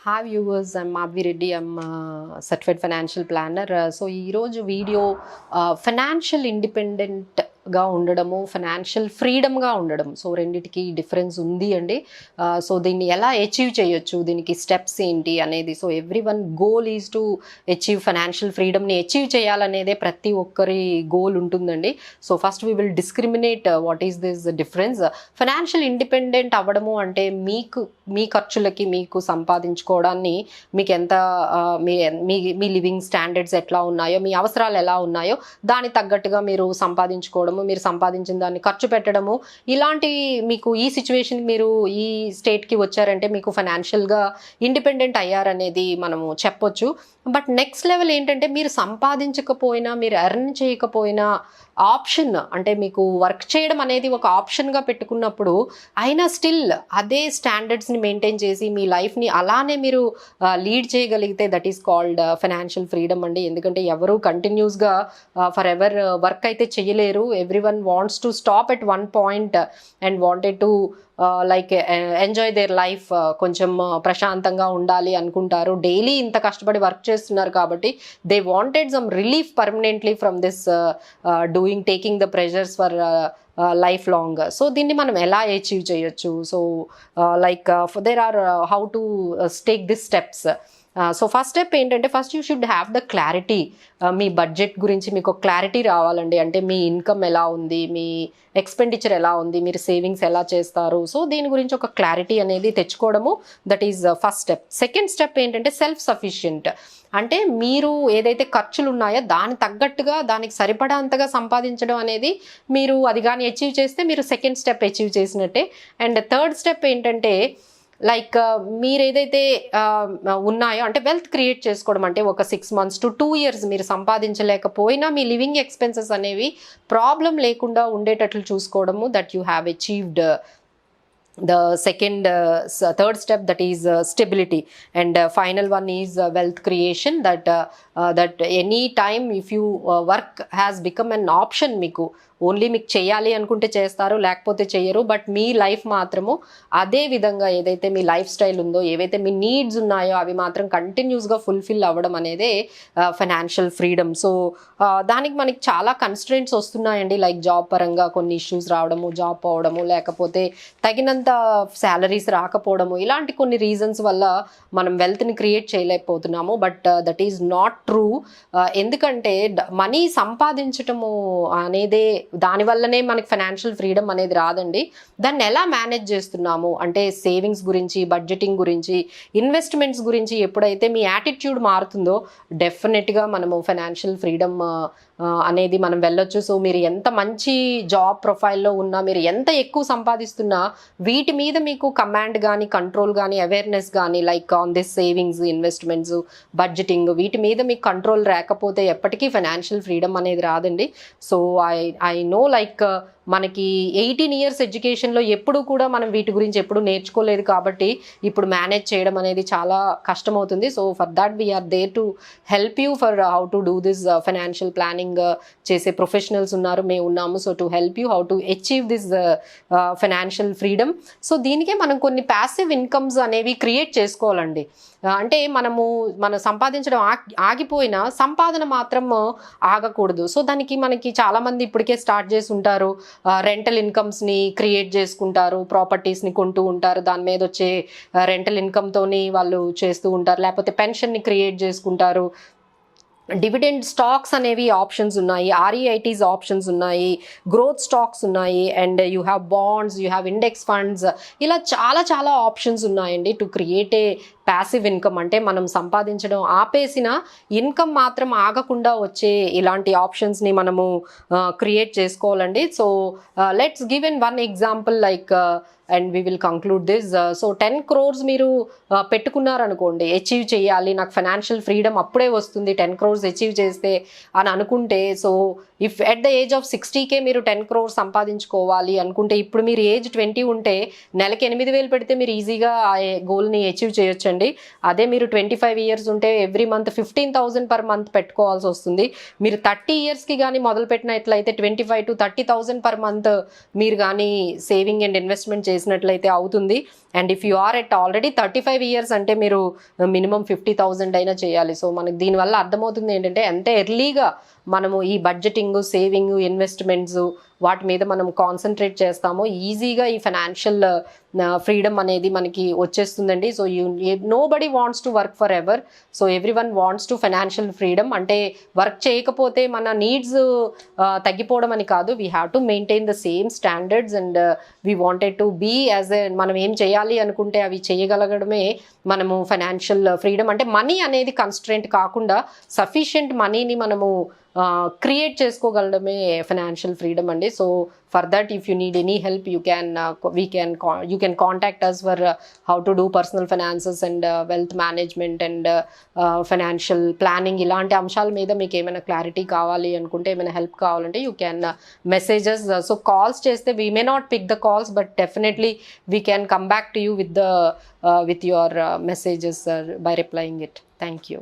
Hi viewers, I'm Madhavi Reddy. I'm a certified financial planner. So ee roju video financial independent గా ఉండడము, financial ఫ్రీడమ్గా ఉండడం, so రెండిటికి difference ఉంది అండి. So దీన్ని ఎలా అచీవ్ చేయొచ్చు, దీనికి స్టెప్స్ ఏంటి అనేది, so every one goal is to achieve financial ఫ్రీడమ్ని అచీవ్ చేయాలనేదే ప్రతి ఒక్కరి గోల్ ఉంటుందండి. So first we will discriminate what is this difference. Financial independent అవ్వడము అంటే మీ ఖర్చులకి మీకు సంపాదించుకోవడాన్ని, మీకు ఎంత మీ మీ లివింగ్ స్టాండర్డ్స్ ఎట్లా ఉన్నాయో, మీ అవసరాలు ఎలా ఉన్నాయో దానికి తగ్గట్టుగా మీరు సంపాదించుకోవడం, మీరు సంపాదించిన దాన్ని ఖర్చు పెట్టడము, ఇలాంటి మీకు ఈ సిచ్యువేషన్ మీరు ఈ స్టేట్కి వచ్చారంటే మీకు ఫైనాన్షియల్గా ఇండిపెండెంట్ అయ్యారనేది మనము చెప్పొచ్చు. బట్ నెక్స్ట్ లెవెల్ ఏంటంటే మీరు సంపాదించకపోయినా, మీరు ఎర్న్ చేయకపోయినా ఆప్షన్, అంటే మీకు వర్క్ చేయడం అనేది ఒక ఆప్షన్గా పెట్టుకున్నప్పుడు అయినా స్టిల్ అదే స్టాండర్డ్స్ని మెయింటైన్ చేసి మీ లైఫ్ని అలానే మీరు లీడ్ చేయగలిగితే that is called financial freedom అండి. ఎందుకంటే ఎవరు కంటిన్యూస్గా ఫర్ ఎవర్ వర్క్ అయితే చేయలేరు. Every one wants to stop at one point and wanted to like enjoy their life, కొంచెం ప్రశాంతంగా ఉండాలి అనుకుంటారు. డైలీ ఇంత కష్టపడి వర్క్ చేస్తున్నారు కాబట్టి they wanted some relief permanently from this doing, taking the pressures for life long. So దీన్ని మనం ఎలా అచీవ్ చేయొచ్చు? So like there are how to take this steps. So first step ఏంటంటే, first you should have the clarity. మీ budget గురించి మీకు clarity రావాలండి. అంటే మీ ఇన్కమ్ ఎలా ఉంది, మీ ఎక్స్పెండిచర్ ఎలా ఉంది, మీరు సేవింగ్స్ ఎలా చేస్తారు, సో దీని గురించి ఒక క్లారిటీ అనేది తెచ్చుకోవడము, that is first step. Second step ఏంటంటే సెల్ఫ్ సఫిషియెంట్. అంటే మీరు ఏదైతే ఖర్చులు ఉన్నాయో దాని తగ్గట్టుగా, దానికి సరిపడాంతగా సంపాదించడం అనేది, మీరు అది కానీ అచీవ్ చేస్తే మీరు సెకండ్ స్టెప్ అచీవ్ చేసినట్టే. అండ్ థర్డ్ స్టెప్ ఏంటంటే లైక్ మీరు ఏదైతే ఉన్నాయో అంటే వెల్త్ క్రియేట్ చేసుకోవడం. అంటే ఒక 6 months to 2 years మీరు సంపాదించలేకపోయినా మీ లివింగ్ ఎక్స్పెన్సెస్ అనేవి ప్రాబ్లం లేకుండా ఉండేటట్లు చూసుకోవడము, that you have achieved the second third step, that is stability. And final one is wealth creation, that any time if you work has become an option, మీకు only మీకు చేయాలి అనుకుంటే చేస్తారు, లేకపోతే చేయరు. బట్ మీ లైఫ్ మాత్రము అదే విధంగా ఏదైతే మీ లైఫ్ స్టైల్ ఉందో, ఏవైతే మీ నీడ్స్ ఉన్నాయో అవి మాత్రం కంటిన్యూస్గా ఫుల్ఫిల్ అవ్వడం అనేదే ఫైనాన్షియల్ ఫ్రీడమ్. సో దానికి మనకి చాలా కన్స్ట్రెంట్స్ వస్తున్నాయండి. లైక్ జాబ్ పరంగా కొన్ని ఇష్యూస్ రావడము, జాబ్ పోవడము, లేకపోతే తగినంత శాలరీస్ రాకపోవడము, ఇలాంటి కొన్ని రీజన్స్ వల్ల మనం వెల్త్ని క్రియేట్ చేయలేకపోతున్నాము. But that is not true. ఎందుకంటే మనీ సంపాదించటము అనేదే, దానివల్లనే మనకి ఫైనాన్షియల్ ఫ్రీడమ్ అనేది రాదండి. దాన్ని ఎలా మేనేజ్ చేస్తున్నాము అంటే సేవింగ్స్ గురించి, బడ్జెటింగ్ గురించి, ఇన్వెస్ట్మెంట్స్ గురించి ఎప్పుడైతే మీ యాటిట్యూడ్ మారుతుందో డెఫినెట్గా మనము ఫైనాన్షియల్ ఫ్రీడమ్ అనేది మనం వెళ్ళొచ్చు. సో మీరు ఎంత మంచి జాబ్ ప్రొఫైల్లో ఉన్నా, మీరు ఎంత ఎక్కువ సంపాదిస్తున్నా, వీటి మీద మీకు కమాండ్ కానీ, కంట్రోల్ కానీ, అవేర్నెస్ కానీ, like on this savings, investments, budgeting, వీటి మీద మీకు కంట్రోల్ రాకపోతే ఎప్పటికీ ఫైనాన్షియల్ ఫ్రీడమ్ అనేది రాదండి. సో ఐ నో లైక్ మనకి 18 years ఎడ్యుకేషన్లో ఎప్పుడు కూడా మనం వీటి గురించి ఎప్పుడు నేర్చుకోలేదు కాబట్టి ఇప్పుడు మేనేజ్ చేయడం అనేది చాలా కష్టమవుతుంది. So for that we are there to help you for how to do this. Financial planning చేసే ప్రొఫెషనల్స్ ఉన్నారు, మేము ఉన్నాము. So to help you how to achieve this financial freedom. So దీనికే మనం కొన్ని ప్యాసివ్ ఇన్కమ్స్ అనేవి క్రియేట్ చేసుకోవాలండి. అంటే మనం సంపాదించడం ఆగిపోయినా సంపాదన మాత్రం ఆగకూడదు. సో దానికి మనకి చాలామంది ఇప్పటికే స్టార్ట్ చేసి ఉంటారు. రెంటల్ ఇన్కమ్స్ని క్రియేట్ చేసుకుంటారు, ప్రాపర్టీస్ని కొంటూ ఉంటారు, దాని మీద వచ్చే రెంటల్ ఇన్కమ్తోని వాళ్ళు చేస్తూ ఉంటారు. లేకపోతే పెన్షన్ని క్రియేట్ చేసుకుంటారు. డివిడెండ్ స్టాక్స్ అనేవి ఆప్షన్స్ ఉన్నాయి, ఆర్ఈఐటీస్ ఆప్షన్స్ ఉన్నాయి, గ్రోత్ స్టాక్స్ ఉన్నాయి, and you have bonds, you have index funds, ఇలా చాలా చాలా ఆప్షన్స్ ఉన్నాయండి to create a passive income. అంటే మనం సంపాదించడం ఆపేసిన ఇన్కమ్ మాత్రం ఆగకుండా వచ్చే ఇలాంటి ఆప్షన్స్ని మనము క్రియేట్ చేసుకోవాలండి. So let's give in one example like and we will conclude this. So 10 crores మీరు పెట్టుకున్నారనుకోండి, అచీవ్ చేయాలి, నాకు ఫైనాన్షియల్ ఫ్రీడమ్ అప్పుడే వస్తుంది 10 crores అచీవ్ చేస్తే అని అనుకుంటే, so if at the age of 60K మీరు 10 crores సంపాదించుకోవాలి అనుకుంటే, ఇప్పుడు మీరు ఏజ్ 20 ఉంటే నెలకి 8,000 పెడితే మీరు ఈజీగా ఆ గోల్ని అచీవ్ చేయొచ్చండి. అదే మీరు 25 years ఉంటే ఎవ్రీ మంత్ 15,000 per month పెట్టుకోవాల్సి వస్తుంది. మీరు 30 yearsకి కానీ మొదలుపెట్టినట్లయితే 25,000 to 30,000 per month మీరు కానీ సేవింగ్ అండ్ ఇన్వెస్ట్మెంట్ చేసినట్లయితే అవుతుంది. And if you are at already 35 years అంటే మీరు మినిమం 50,000 అయినా చేయాలి. సో మనకి దీనివల్ల అర్థమవుతుంది ఏంటంటే ఎంత ఎర్లీగా మనము ఈ బడ్జెటింగ్, సేవింగ్, ఇన్వెస్ట్మెంట్స్ వాటి మీద మనం కాన్సన్ట్రేట్ చేస్తామో ఈజీగా ఈ ఫైనాన్షియల్ ఫ్రీడమ్ అనేది మనకి వచ్చేస్తుందండి. So nobody wants to work forever. So every one wants to financial freedom. అంటే వర్క్ చేయకపోతే మన నీడ్స్ తగ్గిపోవడం అని కాదు. We have to maintain the same standards and we wanted to be as a, మనం ఏం చేయాలి అనుకుంటే అవి చేయగలగడమే మనము ఫైనాన్షియల్ ఫ్రీడమ్. అంటే మనీ అనేది కన్స్ట్రెంట్ కాకుండా సఫిషియంట్ మనీని మనము క్రియేట్ చేసుకోగలడమే ఫైనాన్షియల్ ఫ్రీడమ్ అండి. So for that if you need any help you can contact us for how to do personal finances and wealth management and financial planning. ఇలాంటి అంశాల మీద మీకు ఏమైనా క్లారిటీ కావాలి అనుకుంటే, ఏమైనా హెల్ప్ కావాలంటే you can messages. So calls చేస్తే we may not pick the calls, but definitely we can come back to you with your messages by replying it. Thank you.